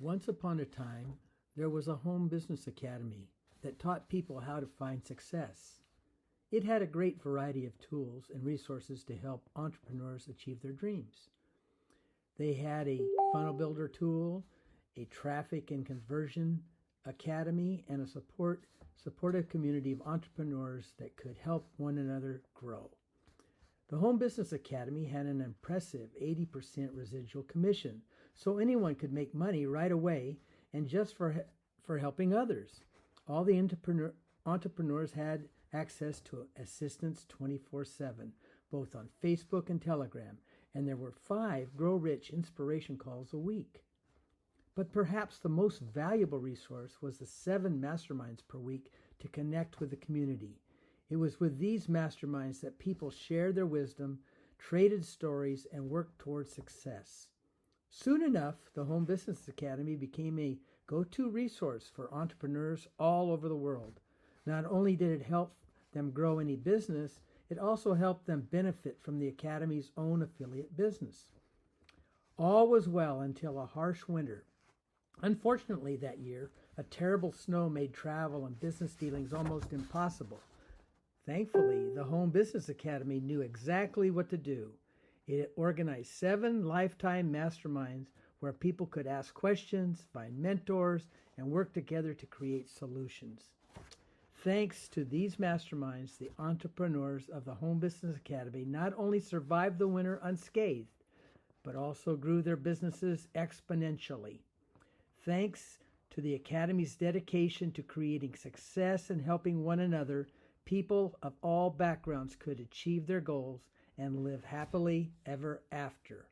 Once upon a time, there was a home business academy that taught people how to find success. It had a great variety of tools and resources to help entrepreneurs achieve their dreams. They had a funnel builder tool, a traffic and conversion academy, and a supportive community of entrepreneurs that could help one another grow. The Home Business Academy had an impressive 80% residual commission, so anyone could make money right away and just for helping others. All the entrepreneurs had access to assistance 24/7, both on Facebook and Telegram, and there were 5 Grow Rich inspiration calls a week. But perhaps the most valuable resource was the 7 masterminds per week to connect with the community. It was with these masterminds that people shared their wisdom, traded stories, and worked towards success. Soon enough, the Home Business Academy became a go-to resource for entrepreneurs all over the world. Not only did it help them grow any business, it also helped them benefit from the Academy's own affiliate business. All was well until a harsh winter. Unfortunately, that year, a terrible snow made travel and business dealings almost impossible. Thankfully, the Home Business Academy knew exactly what to do. It organized 7 lifetime masterminds where people could ask questions, find mentors, and work together to create solutions. Thanks to these masterminds, the entrepreneurs of the Home Business Academy not only survived the winter unscathed, but also grew their businesses exponentially. Thanks to the Academy's dedication to creating success and helping one another, people of all backgrounds could achieve their goals and live happily ever after.